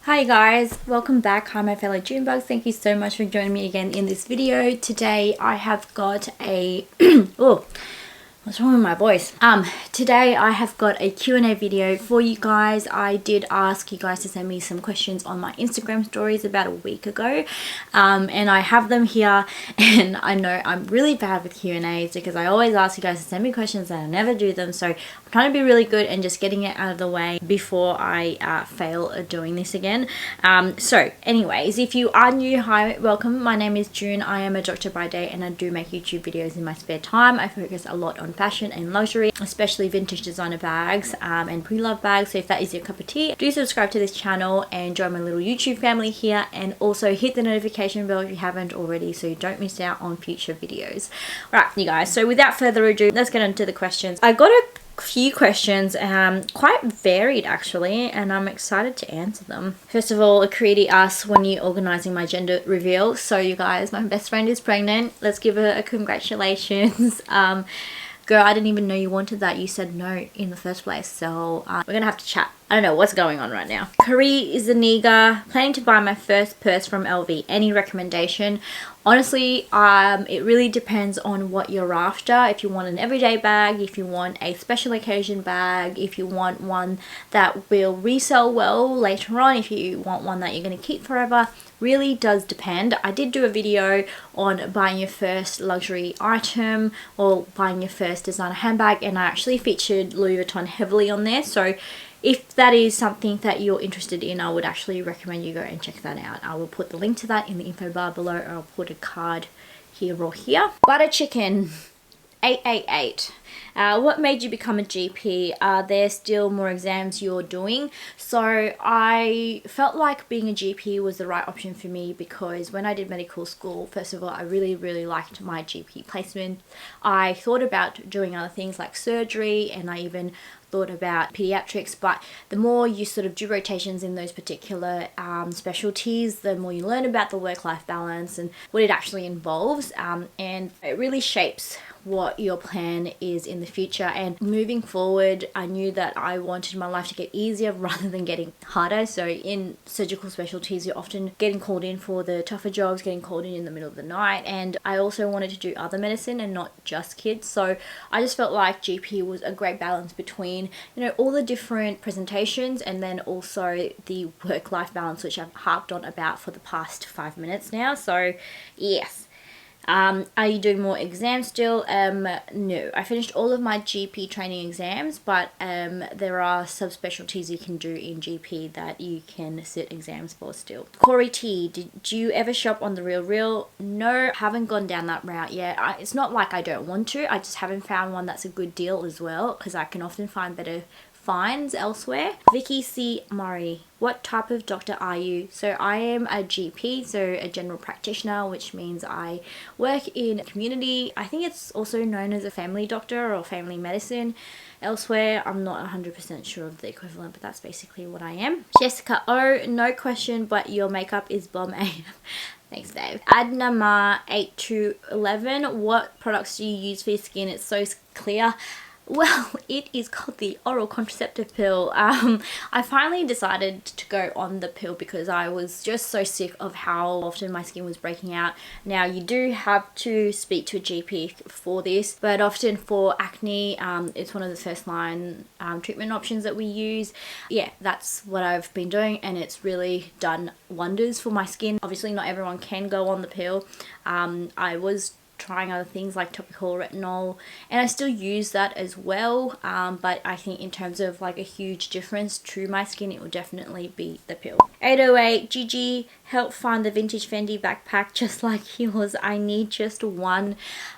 Hi guys, welcome back. Hi my fellow June bugs. Thank you so much for joining me again in this video. Today I have got a oh, what's wrong with my voice? Today I have got a Q&A video for you guys. I did ask you guys to send me some questions on my Instagram stories about a week ago. And I have them here, and I know I'm really bad with Q&As because I always ask you guys to send me questions and I never do them. So I'm trying to be really good and just getting it out of the way before I fail at doing this again. So anyways, if you are new, hi, welcome. My name is June. I am a doctor by day and I do make YouTube videos in my spare time. I focus a lot on fashion and luxury, especially vintage designer bags and pre-loved bags. So if that is your cup of tea, do subscribe to this channel and join my little YouTube family here, and also hit the notification bell if you haven't already so you don't miss out on future videos. Right, you guys, so without further ado, let's get into the questions. I got a few questions, quite varied actually, and I'm excited to answer them. First of all, Akriti asks, when are you organizing my gender reveal? So you guys, my best friend is pregnant. Let's give her a congratulations. Girl, I didn't even know you wanted that. You said no in the first place. So we're gonna have to chat. I don't know what's going on right now. Kari Zaniga, planning to buy my first purse from LV. Any recommendation? Honestly, it really depends on what you're after. If you want an everyday bag, if you want a special occasion bag, if you want one that will resell well later on, if you want one that you're going to keep forever, really does depend. I did do a video on buying your first luxury item or buying your first designer handbag, and I actually featured Louis Vuitton heavily on there. So if that is something that you're interested in, I would actually recommend you go and check that out. I will put the link to that in the info bar below, or I'll put a card here or here. Butter chicken 888. What made you become a GP? Are there still more exams you're doing? So I felt like being a GP was the right option for me because when I did medical school, first of all, I really liked my GP placement. I thought about doing other things like surgery, and I even thought about pediatrics, but the more you sort of do rotations in those particular specialties, the more you learn about the work-life balance and what it actually involves, and it really shapes what your plan is in the future. And moving forward, I knew that I wanted my life to get easier rather than getting harder. So in surgical specialties, you're often getting called in for the tougher jobs, getting called in the middle of the night, and I also wanted to do other medicine and not just kids. So I just felt like GP was a great balance between, you know, all the different presentations and then also the work-life balance, which I've harped on about for the past 5 minutes now. So yes. Are you doing more exams still? No, I finished all of my GP training exams, but there are subspecialties you can do in GP that you can sit exams for still. Corey T, did you ever shop on The RealReal? No, haven't gone down that route yet. It's not like I don't want to, I just haven't found one that's a good deal as well, because I can often find better finds elsewhere. Vicky C. Murray, what type of doctor are you? So I am a GP, so a general practitioner, which means I work in a community. I think it's also known as a family doctor or family medicine elsewhere. I'm not 100% sure of the equivalent, but that's basically what I am. Jessica O, no question, but your makeup is bomb AF. Thanks, Dave. Adnama 8211, what products do you use for your skin? It's so clear. Well, it is called the oral contraceptive pill. I finally decided to go on the pill because I was just so sick of how often my skin was breaking out. Now, you do have to speak to a GP for this, but often for acne, it's one of the first line treatment options that we use. Yeah, that's what I've been doing, and it's really done wonders for my skin. Obviously, not everyone can go on the pill. I was trying other things like topical retinol, and I still use that as well, but I think in terms of like a huge difference to my skin, it will definitely be the pill. 808 Gigi, help find the vintage Fendi backpack just like yours. I need just one.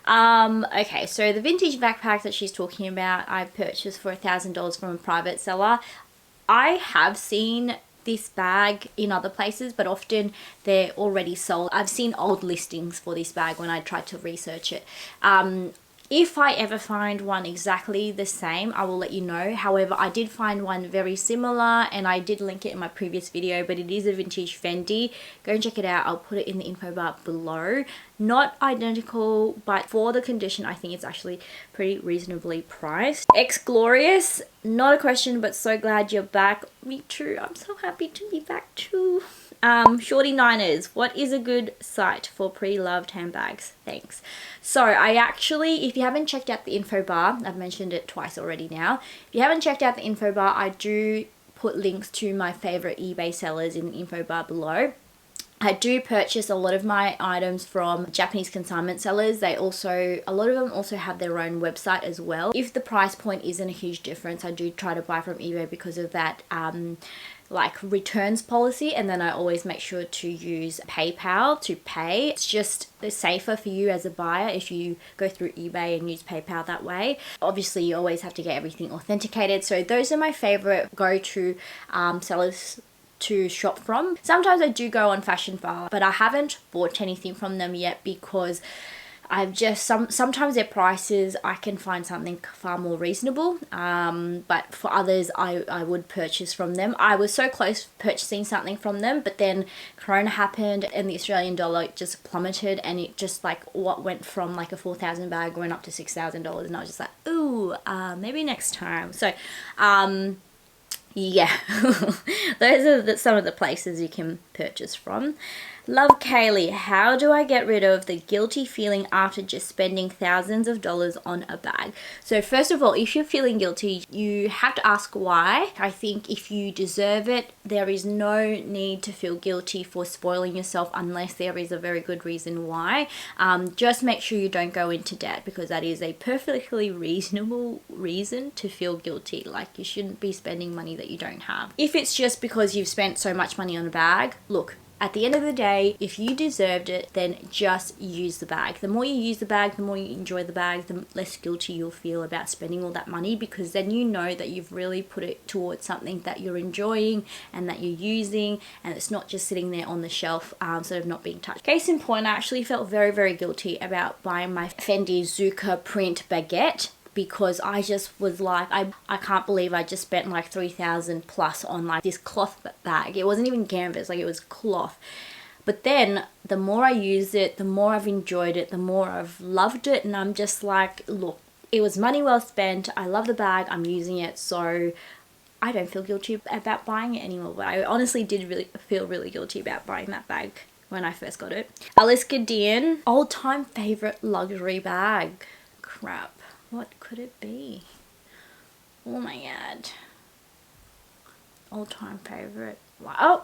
Okay, so the vintage backpack that she's talking about, I purchased for $1,000 from a private seller. I have seen this bag in other places, but often they're already sold. I've seen old listings for this bag when I tried to research it. If I ever find one exactly the same, I will let you know. However, I did find one very similar and I did link it in my previous video, but it is a vintage Fendi. Go and check it out. I'll put it in the info bar below. Not identical, but for the condition, I think it's actually pretty reasonably priced. Ex-Glorious, not a question, but so glad you're back. Me too. I'm so happy to be back too. Shorty Niners, what is a good site for pre-loved handbags? Thanks. So I actually, if you haven't checked out the info bar, I've mentioned it twice already now. If you haven't checked out the info bar, I do put links to my favorite eBay sellers in the info bar below. I do purchase a lot of my items from Japanese consignment sellers. They also, a lot of them also have their own website as well. If the price point isn't a huge difference, I do try to buy from eBay because of that like returns policy, and then I always make sure to use PayPal to pay. It's just safer for you as a buyer if you go through eBay and use PayPal that way. Obviously you always have to get everything authenticated, so those are my favorite go-to sellers to shop from. Sometimes I do go on Fashion Bar, but I haven't bought anything from them yet because I've just sometimes their prices I can find something far more reasonable, but for others I would purchase from them. I was so close purchasing something from them, but then Corona happened and the Australian dollar just plummeted, and it just like what went from like a 4,000 bag went up to $6,000, and I was just like, ooh, maybe next time. So yeah, those are some of the places you can purchase from. Love Kaylee, how do I get rid of the guilty feeling after just spending thousands of dollars on a bag? So first of all, if you're feeling guilty, you have to ask why. I think if you deserve it, there is no need to feel guilty for spoiling yourself unless there is a very good reason why. Just make sure you don't go into debt, because that is a perfectly reasonable reason to feel guilty. Like, you shouldn't be spending money that you don't have. If it's just because you've spent so much money on a bag, look, at the end of the day, if you deserved it, then just use the bag. The more you use the bag, the more you enjoy the bag, the less guilty you'll feel about spending all that money, because then you know that you've really put it towards something that you're enjoying and that you're using, and it's not just sitting there on the shelf sort of not being touched. Case in point, I actually felt very, very guilty about buying my Fendi Zucca print baguette, because I just was like, I can't believe I just spent like 3,000 plus on like this cloth bag. It wasn't even canvas, like it was cloth. But then the more I used it, the more I've enjoyed it, the more I've loved it, and I'm just like, look, it was money well spent. I love the bag, I'm using it, so I don't feel guilty about buying it anymore. But I honestly did really feel really guilty about buying that bag when I first got it. Alice Gideon, all-time favorite luxury bag. Crap. What could it be? Oh my god. All-time favorite. Wow. Oh,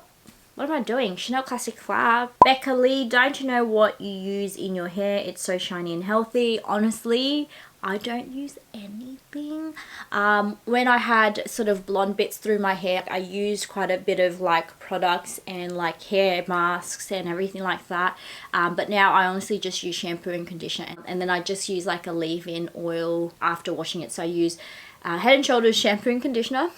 what am I doing? Chanel Classic Flap. Becca Lee, don't you know what you use in your hair? It's so shiny and healthy. Honestly, I don't use anything. When I had sort of blonde bits through my hair, I used quite a bit of like products and like hair masks and everything like that. But now I honestly just use shampoo and conditioner, and then I just use like a leave-in oil after washing it. So I use Head and Shoulders shampoo and conditioner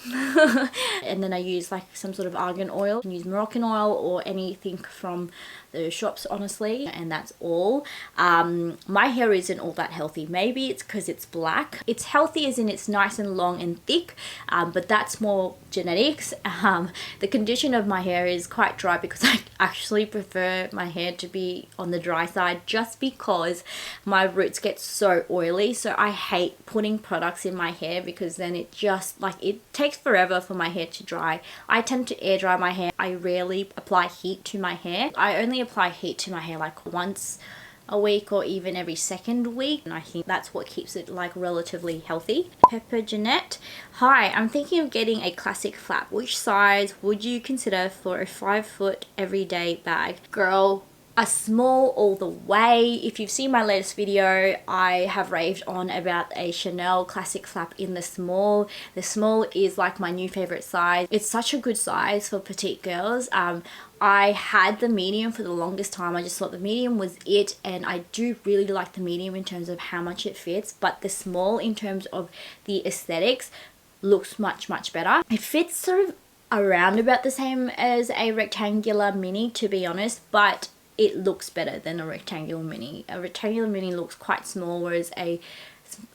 and then I use like some sort of argan oil. You can use Moroccan oil or anything from the shops, honestly, and that's all. My hair isn't all that healthy. Maybe it's because it's black. It's healthy as in it's nice and long and thick, but that's more genetics. The condition of my hair is quite dry because I actually prefer my hair to be on the dry side, just because my roots get so oily. So I hate putting products in my hair because then it just like, it takes forever for my hair to dry. I tend to air dry my hair. I rarely apply heat to my hair. I only apply heat to my hair like once a week or even every second week, and I think that's what keeps it like relatively healthy. Pepper Jeanette, hi, I'm thinking of getting a classic flap. Which size would you consider for a 5-foot everyday bag? Girl, a small all the way. If you've seen my latest video, I have raved on about a Chanel classic flap in the small. The small is like my new favorite size. It's such a good size for petite girls. I had the medium for the longest time. I just thought the medium was it, and I do really like the medium in terms of how much it fits, but the small in terms of the aesthetics looks much better. It fits sort of around about the same as a rectangular mini, to be honest, but it looks better than a rectangular mini. A rectangular mini looks quite small, whereas a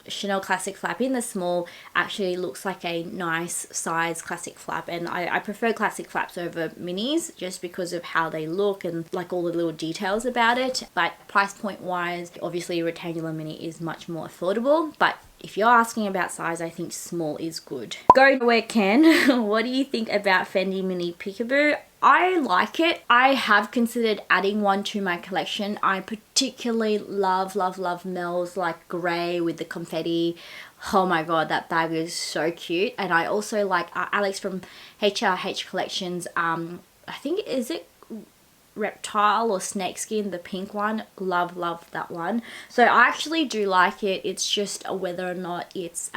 Chanel classic flap in the small actually looks like a nice size classic flap, and I prefer classic flaps over minis just because of how they look and like all the little details about it. But price point wise, obviously a rectangular mini is much more affordable, but if you're asking about size, I think small is good. Go where can. What do you think about Fendi Mini Peekaboo? I like it. I have considered adding one to my collection. I particularly love Mel's like grey with the confetti. Oh my god, that bag is so cute. And I also like Alex from HRH Collections. I think, is it reptile or snakeskin, the pink one? Love that one. So I actually do like it. It's just whether or not it's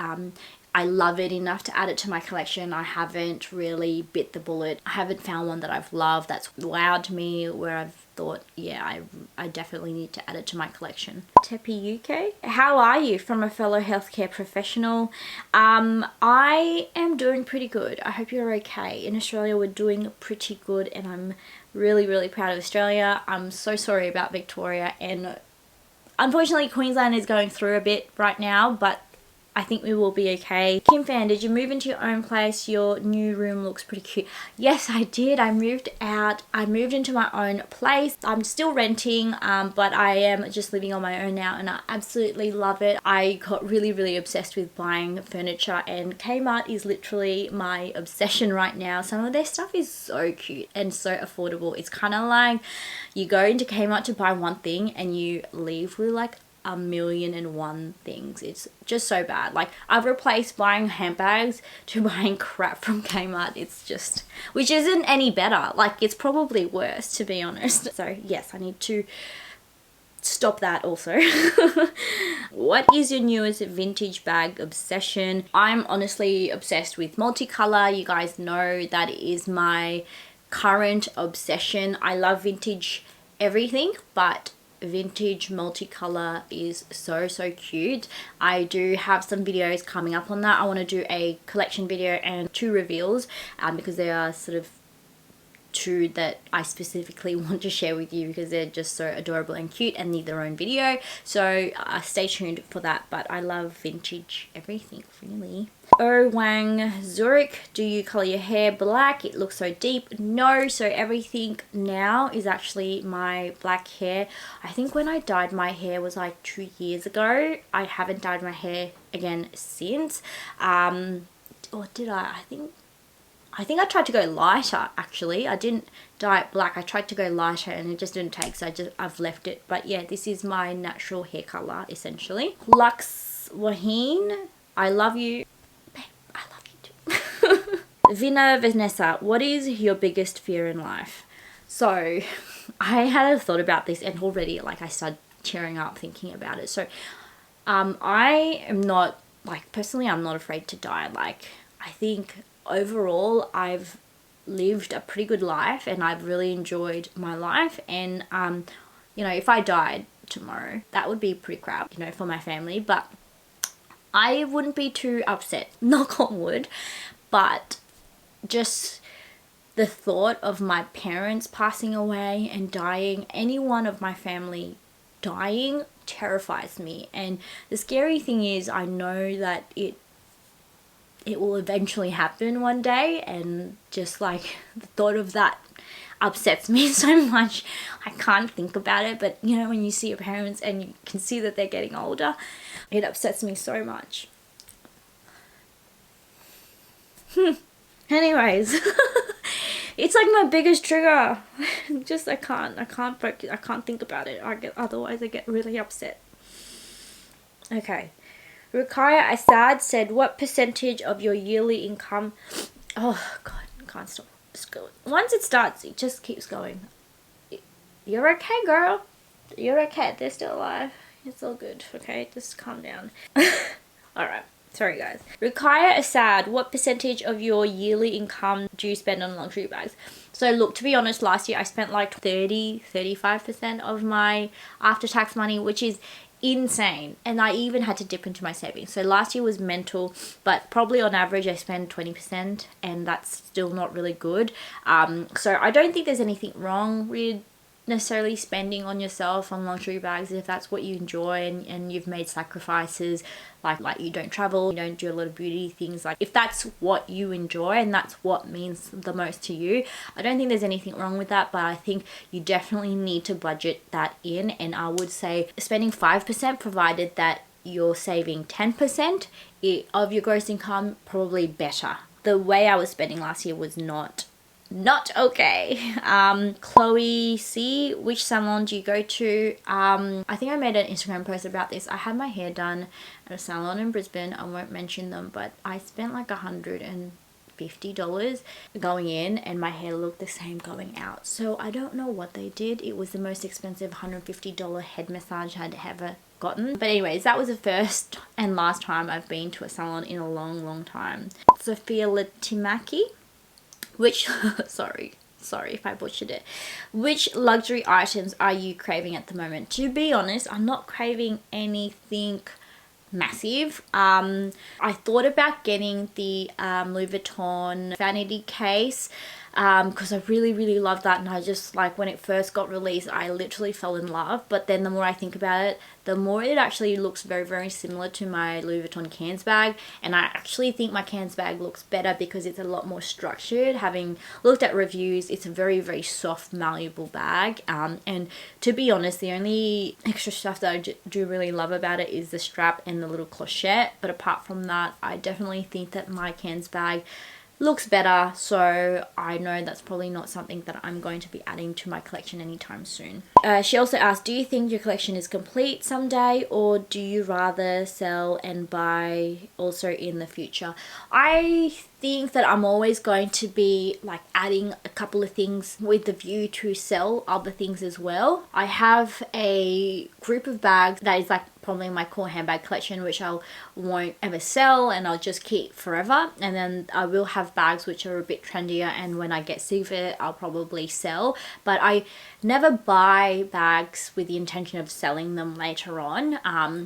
I love it enough to add it to my collection. I haven't really bit the bullet. I haven't found one that I've loved that's wowed me where I've thought, yeah, I definitely need to add it to my collection. Tepi UK, how are you? From a fellow healthcare professional. I am doing pretty good. I hope you're okay. In Australia, we're doing pretty good, and I'm really proud of Australia. I'm so sorry about Victoria, and unfortunately Queensland is going through a bit right now, but I think we will be okay. Kim Fan, did you move into your own place? Your new room looks pretty cute. Yes, I did. I moved out. I moved into my own place. I'm still renting, but I am just living on my own now, and I absolutely love it. I got really obsessed with buying furniture, and Kmart is literally my obsession right now. Some of their stuff is so cute and so affordable. It's kind of like you go into Kmart to buy one thing and you leave with like 1,000,001 things. It's just so bad. Like, I've replaced buying handbags to buying crap from Kmart. It's just, which isn't any better. Like, it's probably worse, to be honest. So yes, I need to stop that also. What is your newest vintage bag obsession? I'm honestly obsessed with multicolor. You guys know that is my current obsession. I love vintage everything, but vintage multicolor is so cute. I do have some videos coming up on that. I want to do a collection video and 2 reveals, because there are sort of 2 that I specifically want to share with you because they're just so adorable and cute and need their own video. So stay tuned for that. But I love vintage everything, really. Oh Wang Zurich, do you color your hair black? It looks so deep. No, so everything now is actually my black hair. I think when I dyed my hair was like 2 years ago. I haven't dyed my hair again since. Or did I? I think I tried to go lighter, actually. I didn't dye it black. I tried to go lighter and it just didn't take, so I've left it. But yeah, this is my natural hair color, essentially. Lux Wahine, I love you. Babe, I love you too. Vina Vanessa, what is your biggest fear in life? So, I had a thought about this, and already, like, I started tearing up thinking about it. So, I am not, like, personally, I'm not afraid to die. Like, I think overall I've lived a pretty good life and I've really enjoyed my life, and you know, if I died tomorrow, that would be pretty crap, you know, for my family, but I wouldn't be too upset, knock on wood. But just the thought of my parents passing away and dying, any one of my family dying, terrifies me. And the scary thing is, I know that it will eventually happen one day, and just like the thought of that upsets me so much. I can't think about it, but you know, when you see your parents and you can see that they're getting older, it upsets me so much. Anyways, it's like my biggest trigger. Just I can't think about it. Otherwise I get really upset. Okay. Rukiah Assad said, what percentage of your yearly income... Oh, God, I can't stop. Just go. Once it starts, it just keeps going. You're okay, girl. You're okay. They're still alive. It's all good, okay? Just calm down. Alright. Sorry, guys. Rukiah Assad, what percentage of your yearly income do you spend on luxury bags? So, look, to be honest, last year I spent like 35% of my after-tax money, which is insane, and I even had to dip into my savings. So last year was mental, but probably on average I spend 20%, and that's still not really good. So I don't think there's anything wrong with necessarily spending on yourself on luxury bags if that's what you enjoy, and you've made sacrifices, like you don't travel, you don't do a lot of beauty things, like if that's what you enjoy and that's what means the most to you, I don't think there's anything wrong with that. But I think you definitely need to budget that in, and I would say spending 5%, provided that you're saving 10% of your gross income, probably better. The way I was spending last year was not okay. Chloe C, which salon do you go to? I think I made an Instagram post about this. I had my hair done at a salon in Brisbane. I won't mention them, but I spent like $150 going in, and my hair looked the same going out. So I don't know what they did. It was the most expensive $150 head massage I'd ever gotten. But anyways, that was the first and last time I've been to a salon in a long time. Sophia Latimaki, which sorry if I butchered it. Which luxury items are you craving at the moment? To be honest, I'm not craving anything massive. I thought about getting the Louis Vuitton vanity case because I really love that, and I just, like, when it first got released, I literally fell in love. But then the more I think about it, the more it actually looks very similar to my Louis Vuitton Cannes bag, and I actually think my Cannes bag looks better because it's a lot more structured. Having looked at reviews, it's a very soft, malleable bag, and to be honest, the only extra stuff that I do really love about it is the strap and the little clochette. But apart from that, I definitely think that my Cannes bag looks better, so I know that's probably not something that I'm going to be adding to my collection anytime soon. She also asked, do you think your collection is complete someday, or do you rather sell and buy also in the future? I think that I'm always going to be like adding a couple of things with the view to sell other things as well. I have a group of bags that is like probably my core handbag collection, which I won't ever sell and I'll just keep forever. And then I will have bags which are a bit trendier, and when I get sick of it, I'll probably sell. But I never buy bags with the intention of selling them later on.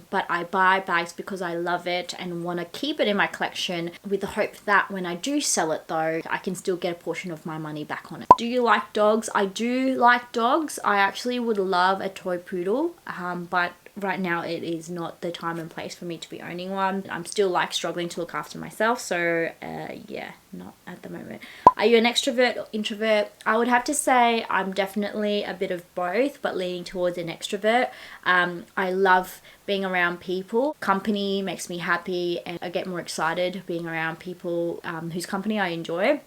But I buy bags because I love it and want to keep it in my collection, with the hope that when I do sell it though, I can still get a portion of my money back on it. Do you like dogs? I do like dogs. I actually would love a toy poodle, but right now it is not the time and place for me to be owning one. I'm still like struggling to look after myself, so yeah, not at the moment. Are you an extrovert or introvert? I would have to say I'm definitely a bit of both, but leaning towards an extrovert. I love being around people. Company makes me happy, and I get more excited being around people whose company I enjoy.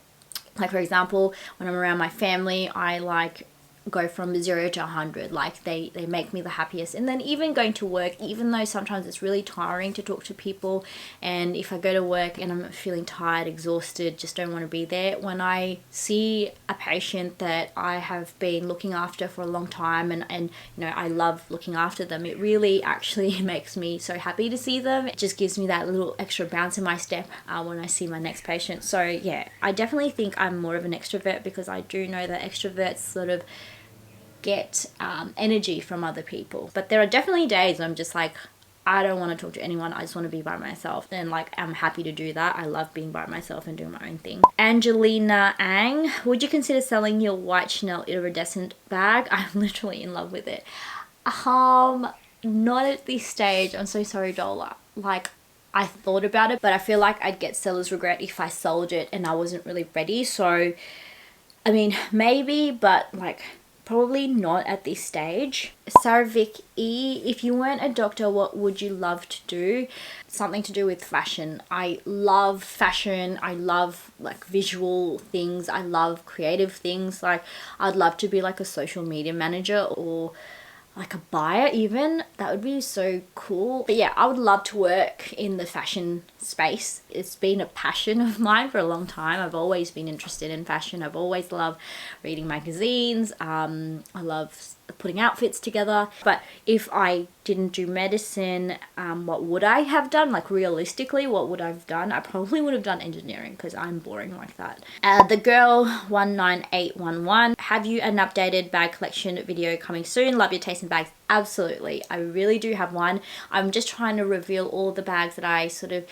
Like, for example, when I'm around my family, I like go from 0 to 100. Like they make me the happiest. And then even going to work, even though sometimes it's really tiring to talk to people, and if I go to work and I'm feeling tired, exhausted, just don't want to be there, when I see a patient that I have been looking after for a long time, and you know, I love looking after them, it really actually makes me so happy to see them. It just gives me that little extra bounce in my step when I see my next patient. So yeah, I definitely think I'm more of an extrovert, because I do know that extroverts sort of get energy from other people. But there are definitely days where I'm just like, I don't want to talk to anyone, I just want to be by myself, and like I'm happy to do that. I love being by myself and doing my own thing. Angelina Ang, would you consider selling your white Chanel iridescent bag? I'm literally in love with it. Not at this stage. I'm so sorry, Dola. Like, I thought about it, but I feel like I'd get seller's regret if I sold it and I wasn't really ready. So I mean, maybe, but like probably not at this stage. Saravik E, if you weren't a doctor, what would you love to do? Something to do with fashion. I love fashion. I love like visual things. I love creative things. Like, I'd love to be like a social media manager, or like a buyer even. That would be so cool. But yeah, I would love to work in the fashion space. It's been a passion of mine for a long time. I've always been interested in fashion. I've always loved reading magazines. I love putting outfits together. But if I didn't do medicine, what would I have done? Like, realistically, what would I have done? I probably would have done engineering, because I'm boring like that. The girl 19811, have you an updated bag collection video coming soon? Love your taste in bags. Absolutely, I really do have one. I'm just trying to reveal all the bags that I sort of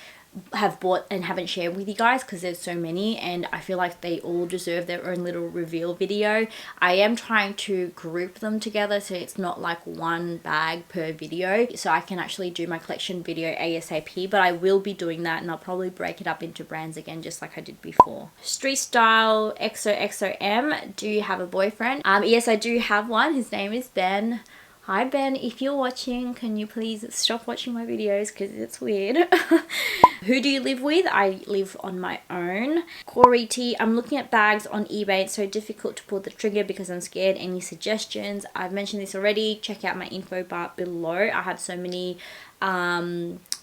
have bought and haven't shared with you guys, because there's so many and I feel like they all deserve their own little reveal video. I am trying to group them together so it's not like one bag per video, so I can actually do my collection video ASAP, but I will be doing that and I'll probably break it up into brands again just like I did before. Street Style XOXOM, do you have a boyfriend? Yes, I do have one. His name is Ben. Hi Ben, if you're watching, can you please stop watching my videos because it's weird. Who do you live with? I live on my own. Corey T, I'm looking at bags on eBay. It's so difficult to pull the trigger because I'm scared. Any suggestions? I've mentioned this already. Check out my info bar below. I have so many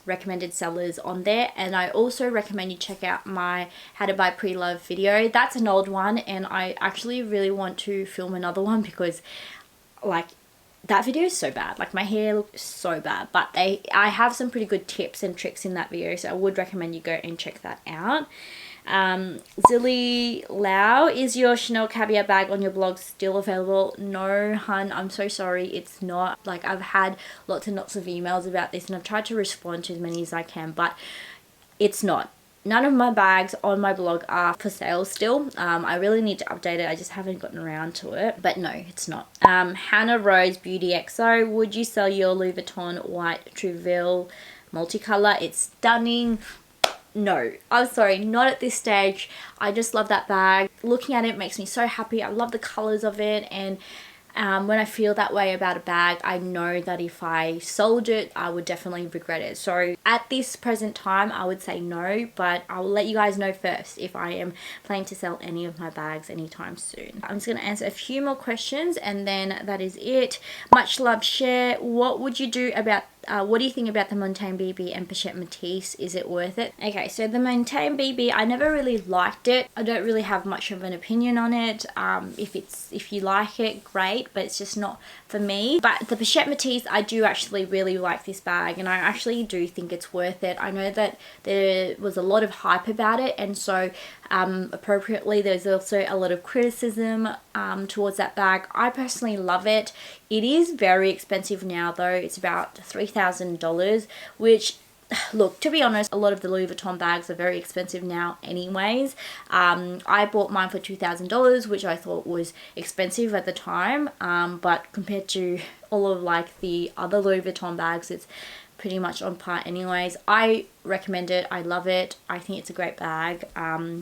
recommended sellers on there, and I also recommend you check out my how to buy pre-loved video. That's an old one and I actually really want to film another one because like that video is so bad. Like my hair looks so bad, but I have some pretty good tips and tricks in that video, so I would recommend you go and check that out. Zilly Lau, is your Chanel Caviar bag on your blog still available? No, hun, I'm so sorry, it's not. Like I've had lots and lots of emails about this and I've tried to respond to as many as I can, but it's not. None of my bags on my blog are for sale still. I really need to update it. I just haven't gotten around to it. But no, it's not. Hannah Rose Beauty XO. Would you sell your Louis Vuitton White Truville multicolor? It's stunning. No, I'm sorry, not at this stage. I just love that bag. Looking at it makes me so happy. I love the colors of it, and when I feel that way about a bag, I know that if I sold it, I would definitely regret it. So at this present time, I would say no, but I'll let you guys know first if I am planning to sell any of my bags anytime soon. I'm just going to answer a few more questions and then that is it. Much love, share. What would you do about what do you think about the Montaigne BB and Pochette Matisse? Is it worth it? Okay, so the Montaigne BB, I never really liked it. I don't really have much of an opinion on it. If you like it, great, but it's just not for me. But the Pochette Matisse, I do actually really like this bag and I actually do think it's worth it. I know that there was a lot of hype about it, and so appropriately there's also a lot of criticism towards that bag. I personally love it. It is very expensive now though. It's about $3,000, which, look, to be honest, a lot of the Louis Vuitton bags are very expensive now anyways. I bought mine for $2,000, which I thought was expensive at the time, but compared to all of like the other Louis Vuitton bags, it's pretty much on par anyways. I recommend it. I love it. I think it's a great bag.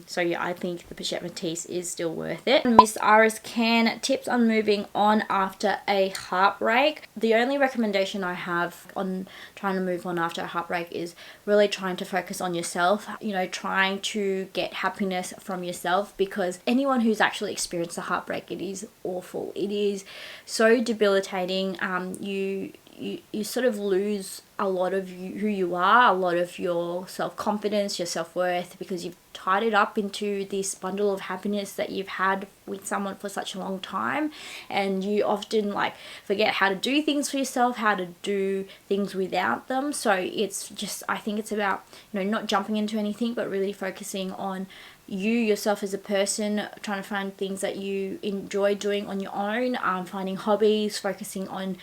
So yeah, I think the Pochette Matisse is still worth it. Miss Iris Can, tips on moving on after a heartbreak. The only recommendation I have on trying to move on after a heartbreak is really trying to focus on yourself. You know, trying to get happiness from yourself, because anyone who's actually experienced a heartbreak, it is awful. It is so debilitating. You sort of lose a lot of who you are, a lot of your self-confidence, your self-worth, because you've tied it up into this bundle of happiness that you've had with someone for such a long time, and you often like forget how to do things for yourself, how to do things without them. So it's just, I think it's about, you know, not jumping into anything but really focusing on you yourself as a person, trying to find things that you enjoy doing on your own, finding hobbies, focusing on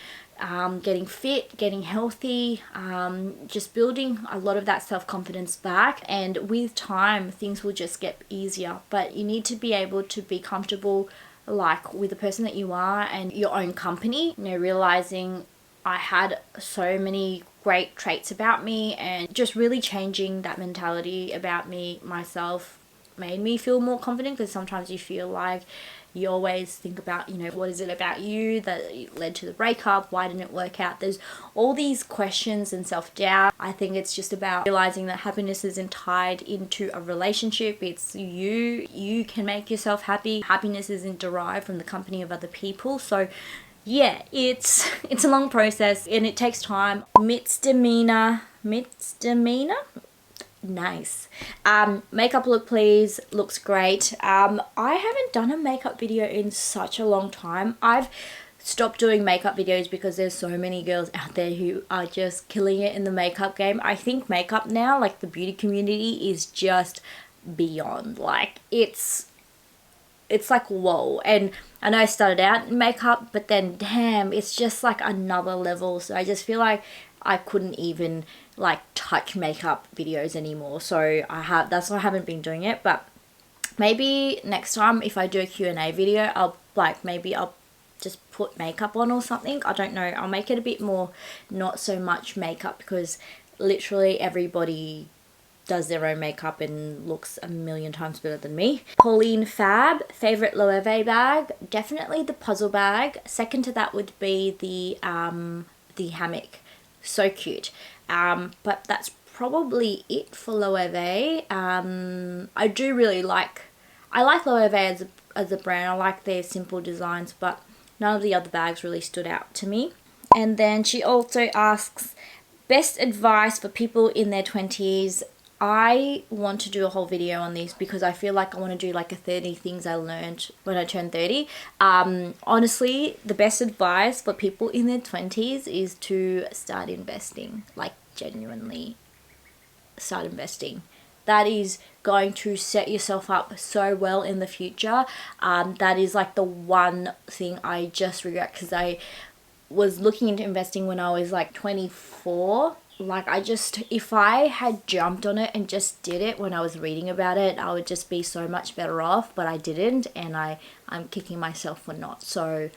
getting fit, getting healthy, just building a lot of that self-confidence back. And with time, things will just get easier, but you need to be able to be comfortable like with the person that you are and your own company. You know, realizing I had so many great traits about me, and just really changing that mentality about me, myself, made me feel more confident, because sometimes you feel like you always think about, you know, what is it about you that led to the breakup? Why didn't it work out? There's all these questions and self-doubt. I think it's just about realizing that happiness isn't tied into a relationship. It's you. You can make yourself happy. Happiness isn't derived from the company of other people. So yeah, it's a long process and it takes time. Misdemeanor. Nice. Makeup look please, looks great. I haven't done a makeup video in such a long time. I've stopped doing makeup videos because there's so many girls out there who are just killing it in the makeup game. I think makeup now, like the beauty community, is just beyond. Like it's like whoa. And I know I started out in makeup, but then damn, it's just like another level. So I just feel like I couldn't even like touch makeup videos anymore, so that's why I haven't been doing it. But maybe next time if I do a Q&A video, maybe I'll just put makeup on or something. I don't know. I'll make it a bit more not so much makeup, because literally everybody does their own makeup and looks a million times better than me. Pauline Fab, favorite Loewe bag, definitely the puzzle bag. Second to that would be the hammock. So cute. But that's probably it for Loewe. I do really like Loewe as a brand. I like their simple designs, but none of the other bags really stood out to me. And then she also asks, best advice for people in their 20s. I want to do a whole video on this because I feel like I want to do like a 30 things I learned when I turned 30. Honestly, the best advice for people in their 20s is to start investing, like genuinely start investing. That is going to set yourself up so well in the future. That is like the one thing I just regret, because I was looking into investing when I was like 24. Like if I had jumped on it and just did it when I was reading about it, I would just be so much better off, but I didn't, and I'm kicking myself for not. So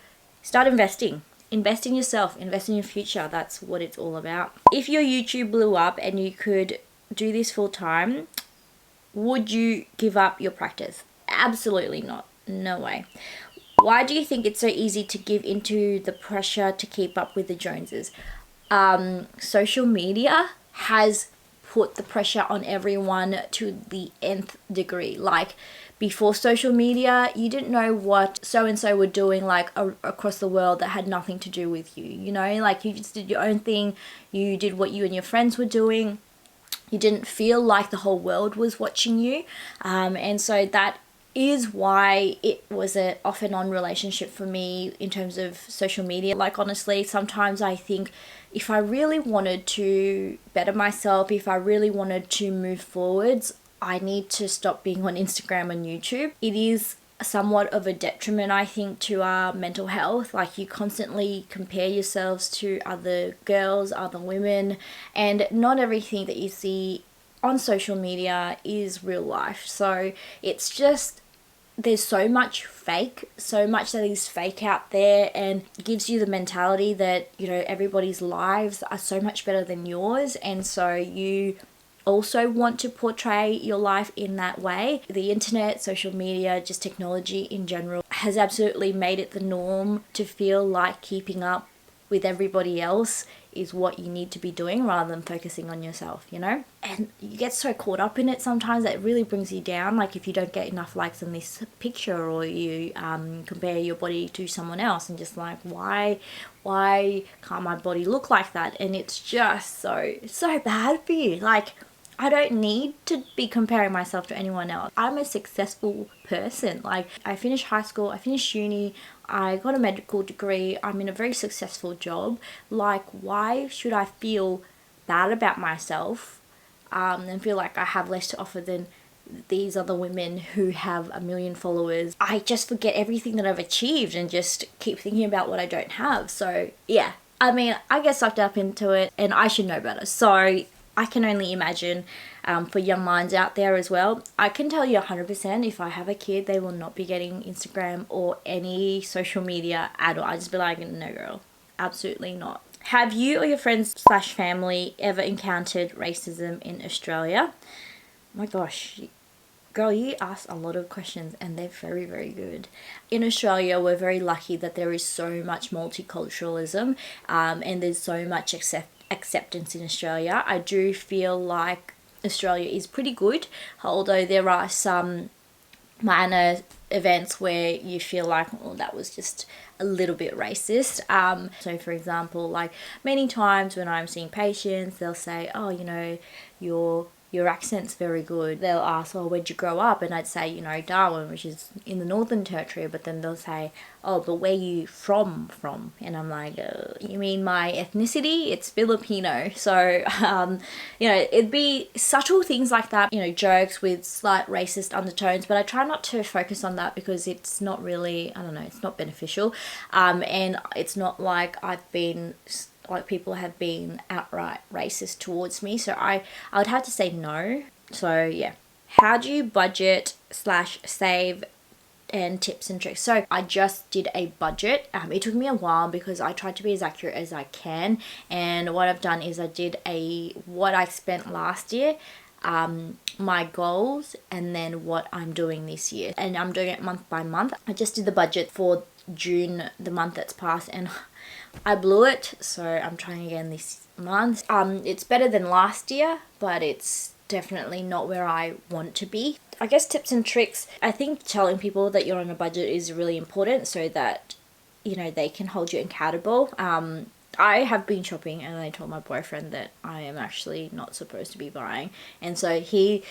start investing. Invest in yourself, invest in your future. That's what it's all about. If your YouTube blew up and you could do this full time, would you give up your practice? Absolutely not. No way. Why do you think it's so easy to give into the pressure to keep up with the Joneses? Social media has put the pressure on everyone to the nth degree. Like, before social media, you didn't know what so-and-so were doing like across the world that had nothing to do with you, you know? Like, you just did your own thing. You did what you and your friends were doing. You didn't feel like the whole world was watching you. And so that is why it was an off and on relationship for me in terms of social media. Like, honestly, sometimes I think if I really wanted to better myself, if I really wanted to move forwards, I need to stop being on Instagram and YouTube. It is somewhat of a detriment, I think, to our mental health. Like, you constantly compare yourselves to other girls, other women, and not everything that you see on social media is real life. So it's just, there's so much that is fake out there, and gives you the mentality that, you know, everybody's lives are so much better than yours, and so you also want to portray your life in that way. The internet, social media, just technology in general has absolutely made it the norm to feel like keeping up with everybody else is what you need to be doing, rather than focusing on yourself, you know? And you get so caught up in it sometimes that it really brings you down. Like, if you don't get enough likes on this picture, or you compare your body to someone else, and just like, why can't my body look like that? And it's just so bad for you. Like, I don't need to be comparing myself to anyone else. I'm a successful person. Like, I finished high school, I finished uni, I got a medical degree, I'm in a very successful job. Like, why should I feel bad about myself and feel like I have less to offer than these other women who have 1 million followers? I just forget everything that I've achieved and just keep thinking about what I don't have. So yeah, I mean, I get sucked up into it, and I should know better. So I can only imagine for young minds out there as well. I can tell you 100%, if I have a kid, they will not be getting Instagram or any social media at all. I just be like, no girl, absolutely not. Have you or your friends/family ever encountered racism in Australia? Oh my gosh, girl, you ask a lot of questions, and they're very, very good. In Australia, we're very lucky that there is so much multiculturalism, and there's so much acceptance in Australia. I do feel like Australia is pretty good, although there are some minor events where you feel like, oh, that was just a little bit racist. So for example, like, many times when I'm seeing patients, they'll say, oh, you know, your accent's very good. They'll ask, oh, where'd you grow up? And I'd say, you know, Darwin, which is in the Northern Territory. But then they'll say, oh, but where you from? And I'm like, you mean my ethnicity? It's Filipino. So, you know, it'd be subtle things like that, you know, jokes with slight racist undertones. But I try not to focus on that, because it's not really, I don't know, it's not beneficial. And it's not like I've been like people have been outright racist towards me, so I would have to say no. So yeah, how do you budget slash save and tips and tricks? So I just did a budget. It took me a while because I tried to be as accurate as I can, and what I've done is I did what I spent last year, my goals, and then what I'm doing this year, and I'm doing it month by month. I just did the budget for June, the month that's passed, and I blew it, so I'm trying again this month. It's better than last year, but it's definitely not where I want to be. I guess tips and tricks, I think telling people that you're on a budget is really important so that, you know, they can hold you accountable. I have been shopping and I told my boyfriend that I am actually not supposed to be buying, and so he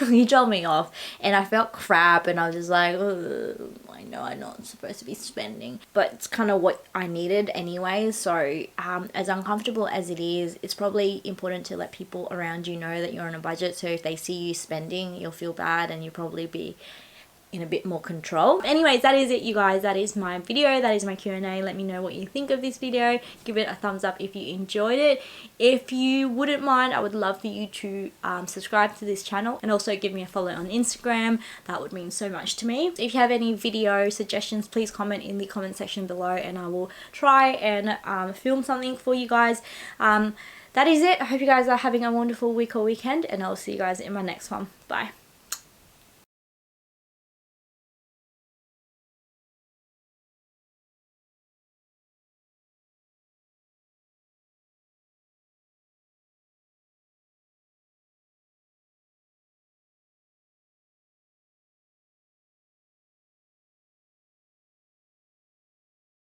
he told me off, and I felt crap, and I was just like, I know I'm not supposed to be spending, but it's kind of what I needed anyway. So as uncomfortable as it is, it's probably important to let people around you know that you're on a budget, so if they see you spending, you'll feel bad and you'll probably be in a bit more control. Anyways, that is it, you guys. That is my video. That is my Q&A. Let me know what you think of this video. Give it a thumbs up if you enjoyed it. If you wouldn't mind, I would love for you to subscribe to this channel and also give me a follow on Instagram. That would mean so much to me. If you have any video suggestions, please comment in the comment section below and I will try and film something for you guys. That is it. I hope you guys are having a wonderful week or weekend, and I'll see you guys in my next one. Bye.